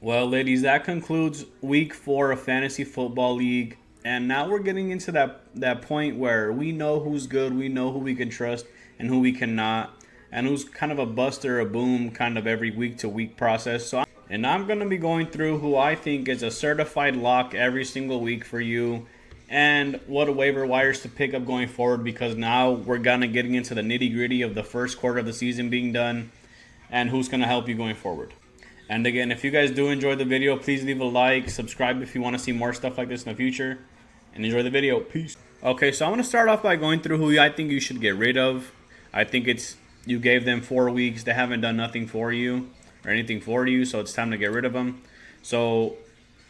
Well, ladies, that concludes week 4 of Fantasy Football League. And now we're getting into that point where we know who's good, we know who we can trust, and who we cannot, and who's kind of a bust or a boom kind of every week to week process. And I'm going to be going through who I think is a certified lock every single week for you, and what waiver wires to pick up going forward, because now we're going to getting into the nitty gritty of the first quarter of the season being done, and who's going to help you going forward. And again, if you guys do enjoy the video, please leave a like, subscribe if you want to see more stuff like this in the future, and enjoy the video. Peace. Okay, so I'm going to start off by going through who I think you should get rid of. I think it's you gave them 4 weeks. They haven't done nothing for you or anything for you, so it's time to get rid of them. So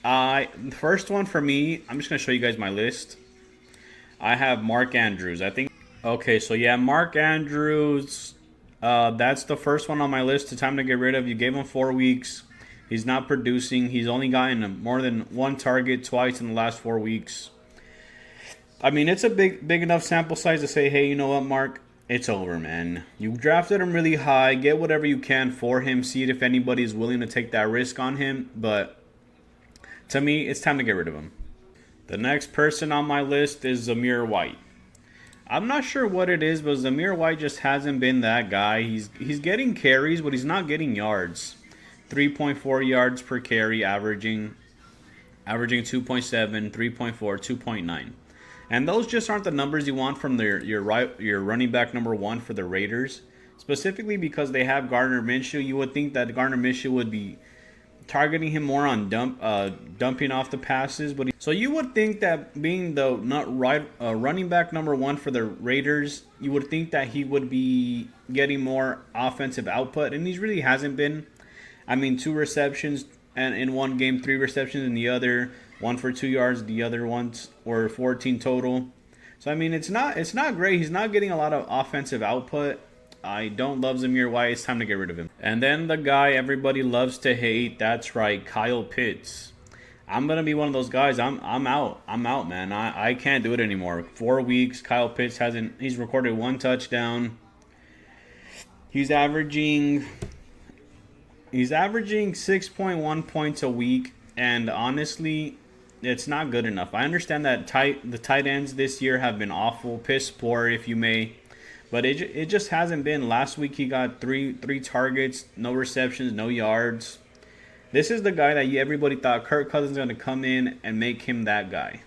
the first one for me, I'm just going to show you guys my list. I have Mark Andrews. Okay, so yeah, Mark Andrews. That's the first one on my list. It's time to get rid of. You gave him 4 weeks. He's not producing. He's only gotten more than 1 target twice in the last 4 weeks. I mean, it's a big enough sample size to say, hey, you know what, Mark? It's over, man. You drafted him really high. Get whatever you can for him. See if anybody is willing to take that risk on him. But to me, it's time to get rid of him. The next person on my list is Zamir White. I'm not sure what it is, but Zamir White just hasn't been that guy. He's getting carries, but he's not getting yards. 3.4 yards per carry, averaging 2.7, 3.4, 2.9. And those just aren't the numbers you want from your running back number 1 for the Raiders. Specifically because they have Gardner Minshew. You would think that Gardner Minshew would be targeting him more on dumping off the passes, so you would think that being the running back number 1 for the Raiders, you would think that he would be getting more offensive output, and he really hasn't been. I mean, 2 receptions and in one game, 3 receptions in the other, 1 for 2 yards, the other ones were 14 total. So I mean, it's not great. He's not getting a lot of offensive output. I don't love Zamir White. It's time to get rid of him. And then the guy everybody loves to hate. That's right, Kyle Pitts. I'm gonna be one of those guys. I'm out. I'm out, man. I can't do it anymore. 4 weeks. Kyle Pitts he's recorded 1 touchdown. He's averaging 6.1 points a week, and honestly, it's not good enough. I understand that the tight ends this year have been awful, piss poor if you may. But it just hasn't been. Last week he got three targets, no receptions, no yards. This is the guy that everybody thought Kirk Cousins was going to come in and make him that guy.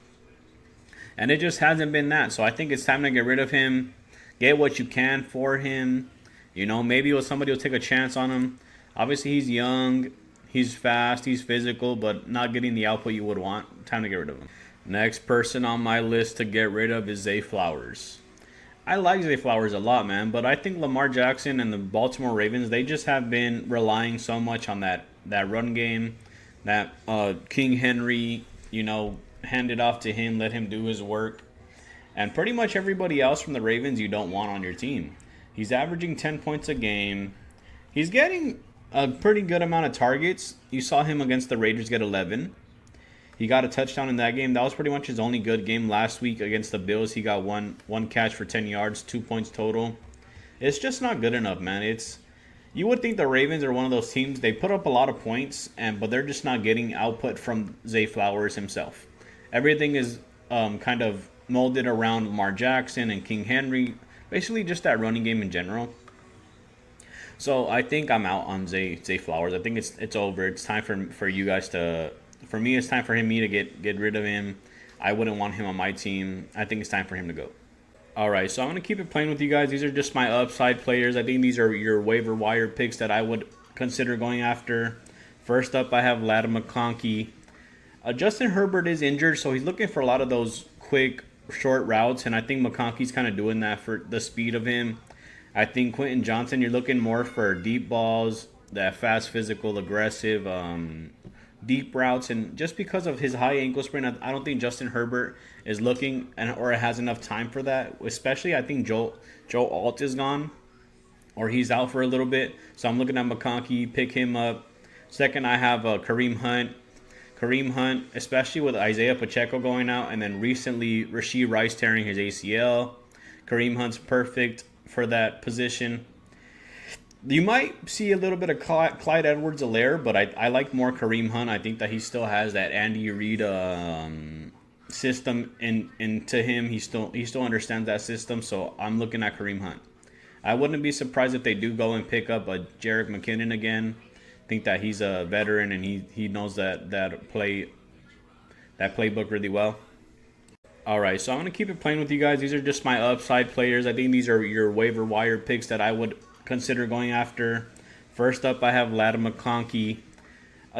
And it just hasn't been that. So I think it's time to get rid of him. Get what you can for him. You know, maybe somebody will take a chance on him. Obviously he's young, he's fast, he's physical, but not getting the output you would want. Time to get rid of him. Next person on my list to get rid of is Zay Flowers. I like Zay Flowers a lot, man, but I think Lamar Jackson and the Baltimore Ravens, they just have been relying so much on that run game, that King Henry, hand it off to him, let him do his work. And pretty much everybody else from the Ravens you don't want on your team. He's averaging 10 points a game. He's getting a pretty good amount of targets. You saw him against the Raiders get 11. He got a touchdown in that game. That was pretty much his only good game. Last week against the Bills, he got one catch for 10 yards, 2 points total. It's just not good enough, man. You would think the Ravens are one of those teams. They put up a lot of points, but they're just not getting output from Zay Flowers himself. Everything is kind of molded around Lamar Jackson and King Henry. Basically just that running game in general. So I think I'm out on Zay Flowers. I think it's over. It's time for you guys to... For me, it's time for me to get rid of him. I wouldn't want him on my team. I think it's time for him to go. All right, so I'm going to keep it plain with you guys. These are just my upside players. I think these are your waiver wire picks that I would consider going after. First up, I have Ladd McConkey. Justin Herbert is injured, so he's looking for a lot of those quick, short routes, and I think McConkey's kind of doing that for the speed of him. I think Quentin Johnson, you're looking more for deep balls, that fast, physical, aggressive, deep routes, and just because of his high ankle sprain, I don't think Justin Herbert is looking or has enough time for that. Especially, I think Joe Alt is gone, or he's out for a little bit. So I'm looking at McConkey, pick him up. Second, I have Kareem Hunt. Kareem Hunt, especially with Isaiah Pacheco going out, and then recently Rashee Rice tearing his ACL. Kareem Hunt's perfect for that position. You might see a little bit of Clyde Edwards-Helaire, but I like more Kareem Hunt. I think that he still has that Andy Reid system into him. He still understands that system, so I'm looking at Kareem Hunt. I wouldn't be surprised if they do go and pick up a Jerick McKinnon again. I think that he's a veteran and he knows that playbook really well. All right, so I'm going to keep it plain with you guys. These are just my upside players. I think these are your waiver wire picks that I would consider going after. First up, I have Ladd McConkey.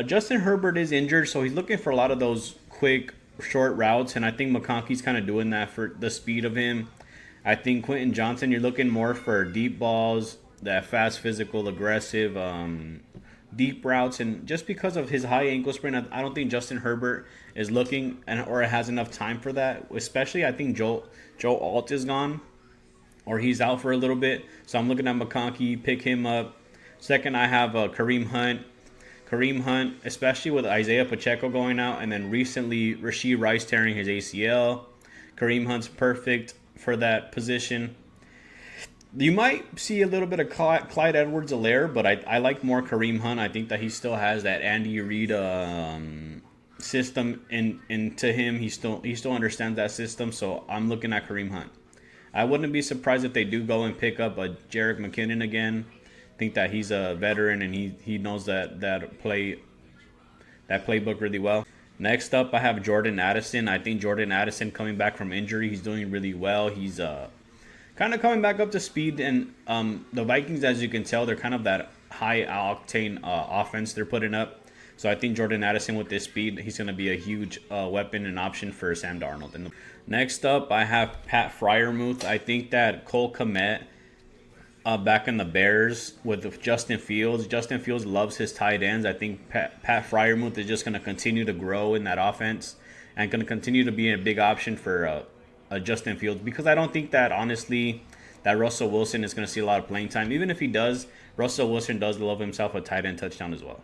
Justin Herbert is injured, so he's looking for a lot of those quick, short routes, and I think McConkey's kind of doing that for the speed of him. I think Quentin Johnson, you're looking more for deep balls, that fast, physical, aggressive, deep routes, and just because of his high ankle sprain, I don't think Justin Herbert is looking or has enough time for that. Especially, I think Joe Alt is gone, or he's out for a little bit. So I'm looking at McConkey, pick him up. Second, I have Kareem Hunt. Kareem Hunt, especially with Isaiah Pacheco going out, and then recently Rashee Rice tearing his ACL. Kareem Hunt's perfect for that position. You might see a little bit of Clyde Edwards-Helaire, but I like more Kareem Hunt. I think that he still has that Andy Reid system into him. He still understands that system, so I'm looking at Kareem Hunt. I wouldn't be surprised if they do go and pick up a Jerick McKinnon again. I think that he's a veteran and he knows that playbook really well. Next up, I have Jordan Addison. I think Jordan Addison coming back from injury, he's doing really well. He's kind of coming back up to speed, and the Vikings, as you can tell, they're kind of that high octane offense they're putting up. So I think Jordan Addison with this speed, he's going to be a huge weapon and option for Sam Darnold. And next up, I have Pat Freiermuth. I think that Cole Kmet back in the Bears with Justin Fields. Justin Fields loves his tight ends. I think Pat Freiermuth is just going to continue to grow in that offense and going to continue to be a big option for Justin Fields, because I don't think that, honestly, that Russell Wilson is going to see a lot of playing time. Even if he does, Russell Wilson does love himself a tight end touchdown as well.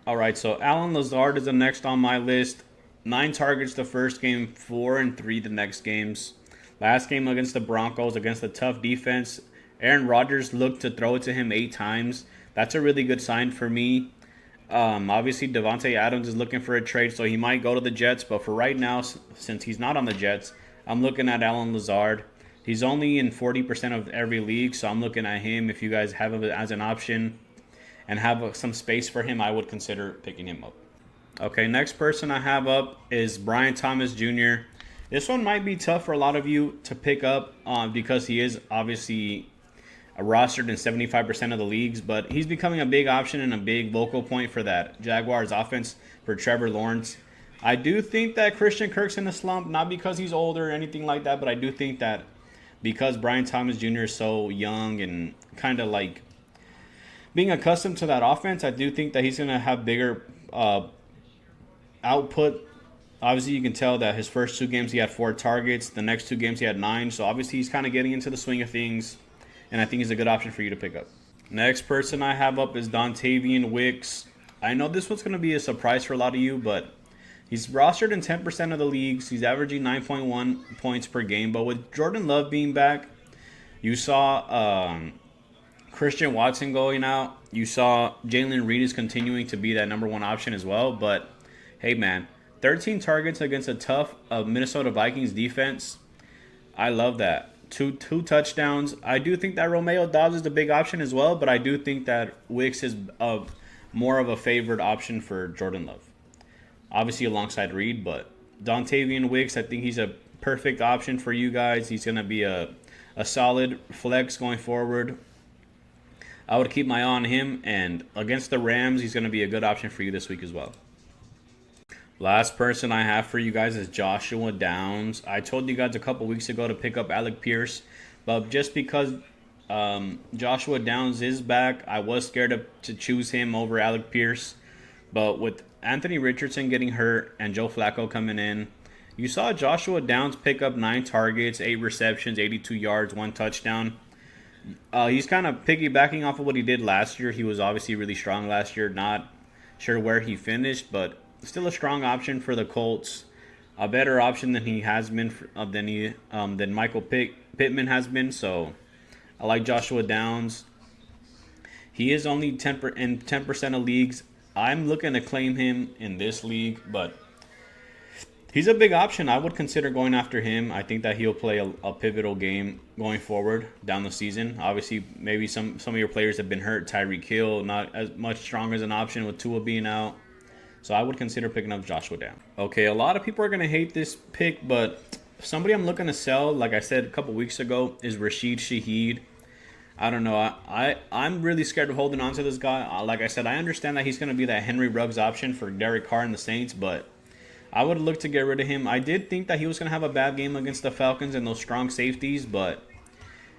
All right, so Allen Lazard is the next on my list. 9 targets the first game, 4 and 3 the next games. Last game against the Broncos, against a tough defense, Aaron Rodgers looked to throw it to him 8 times. That's a really good sign for me. Obviously, Devontae Adams is looking for a trade, so he might go to the Jets. But for right now, since he's not on the Jets, I'm looking at Allen Lazard. He's only in 40% of every league, so I'm looking at him. If you guys have him as an option and have some space for him, I would consider picking him up. Okay, next person I have up is Brian Thomas Jr. This one might be tough for a lot of you to pick up because he is obviously rostered in 75% of the leagues, but he's becoming a big option and a big vocal point for that Jaguars offense for Trevor Lawrence. I do think that Christian Kirk's in a slump, not because he's older or anything like that, but I do think that because Brian Thomas Jr. is so young and kind of like being accustomed to that offense, I do think that he's going to have bigger output. Obviously, you can tell that his first 2 games he had 4 targets. The next 2 games he had 9. So obviously he's kind of getting into the swing of things, and I think he's a good option for you to pick up. Next person I have up is Dontavian Wicks. I know this one's going to be a surprise for a lot of you, but he's rostered in 10% of the leagues. He's averaging 9.1 points per game. But with Jordan Love being back, you saw Christian Watson going out. You saw Jalen Reed is continuing to be that number 1 option as well. But, hey, man, 13 targets against a tough Minnesota Vikings defense. I love that. Two touchdowns. I do think that Romeo Doubs is the big option as well, but I do think that Wicks is more of a favored option for Jordan Love. Obviously alongside Reed, but Dontavian Wicks, I think he's a perfect option for you guys. He's going to be a solid flex going forward. I would keep my eye on him, and against the Rams, he's going to be a good option for you this week as well. Last person I have for you guys is Joshua Downs. I told you guys a couple weeks ago to pick up Alec Pierce, but just because Joshua Downs is back, I was scared to choose him over Alec Pierce. But with Anthony Richardson getting hurt and Joe Flacco coming in, you saw Joshua Downs pick up 9 targets, 8 receptions, 82 yards, 1 touchdown. He's kind of piggybacking off of what he did last year. He was obviously really strong last year. Not sure where he finished, but still a strong option for the Colts. A better option than he has been than Michael Pittman has been. So I like Joshua Downs. He is only 10% of leagues. I'm looking to claim him in this league, but he's a big option. I would consider going after him. I think that he'll play a pivotal game going forward down the season. Obviously, maybe some of your players have been hurt. Tyreek Hill, not as much strong as an option with Tua being out. So I would consider picking up Joshua Down. Okay, a lot of people are going to hate this pick, but somebody I'm looking to sell, like I said a couple weeks ago, is Rashid Shaheed. I don't know. I'm really scared of holding on to this guy. Like I said, I understand that he's going to be that Henry Ruggs option for Derek Carr and the Saints, but I would look to get rid of him. I did think that he was going to have a bad game against the Falcons and those strong safeties, but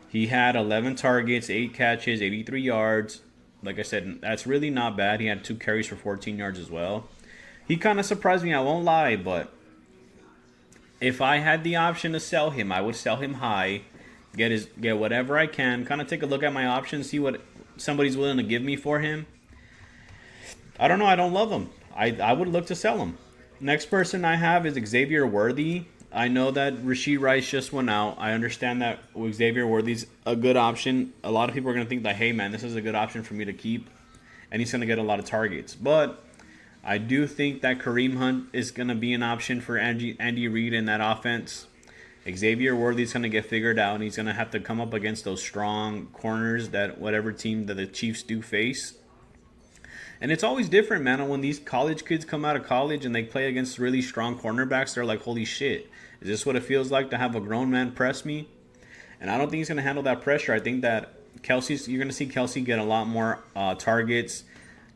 he had 11 targets, 8 catches, 83 yards. Like I said, that's really not bad. He had 2 carries for 14 yards as well. He kind of surprised me, I won't lie, but if I had the option to sell him, I would sell him high, get whatever I can, kind of take a look at my options, see what somebody's willing to give me for him. I don't know. I don't love him. I would look to sell him. Next person I have is Xavier Worthy. I know that Rashid Rice just went out. I understand that Xavier Worthy's a good option. A lot of people are going to think that, hey, man, this is a good option for me to keep, and he's going to get a lot of targets. But I do think that Kareem Hunt is going to be an option for Andy Reid in that offense. Xavier Worthy's going to get figured out, and he's going to have to come up against those strong corners that whatever team that the Chiefs do face. And it's always different, man. When these college kids come out of college and they play against really strong cornerbacks, they're like, holy shit, is this what it feels like to have a grown man press me? And I don't think he's going to handle that pressure. I think that you're going to see Kelsey get a lot more targets,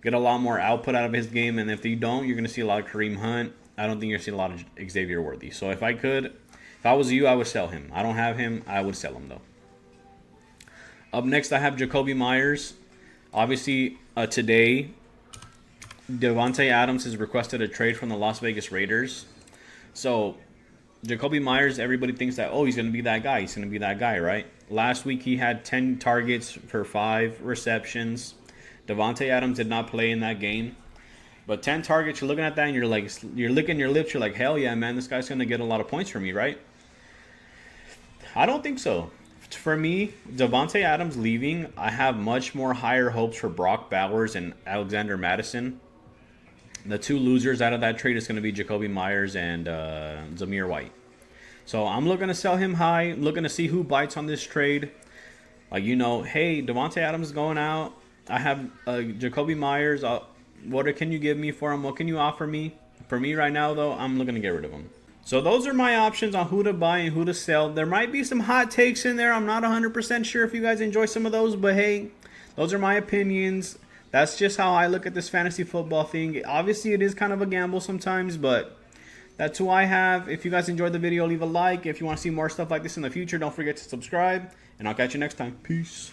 get a lot more output out of his game. And if you don't, you're going to see a lot of Kareem Hunt. I don't think you're going to see a lot of Xavier Worthy. So if I was you, I would sell him. I don't have him. I would sell him, though. Up next, I have Jacoby Myers. Obviously, today, Devontae Adams has requested a trade from the Las Vegas Raiders. So, Jacoby Myers, everybody thinks that, oh, he's going to be that guy. He's going to be that guy, right? Last week, he had 10 targets for 5 receptions. Devontae Adams did not play in that game. But 10 targets, you're looking at that and you're licking your lips. You're like, hell yeah, man, this guy's going to get a lot of points for me, right? I don't think so. For me, Devontae Adams leaving, I have much more higher hopes for Brock Bowers and Alexander Mattison. The 2 losers out of that trade is going to be Jacoby Myers and Zamir White. So I'm looking to sell him high, looking to see who bites on this trade. Like, hey, Devontae Adams is going out. I have Jacoby Myers. What can you give me for him? What can you offer me? For me right now, though, I'm looking to get rid of him. So those are my options on who to buy and who to sell. There might be some hot takes in there. I'm not 100% sure if you guys enjoy some of those, but hey, those are my opinions. That's just how I look at this fantasy football thing. Obviously, it is kind of a gamble sometimes, but that's who I have. If you guys enjoyed the video, leave a like. If you want to see more stuff like this in the future, don't forget to subscribe, and I'll catch you next time. Peace.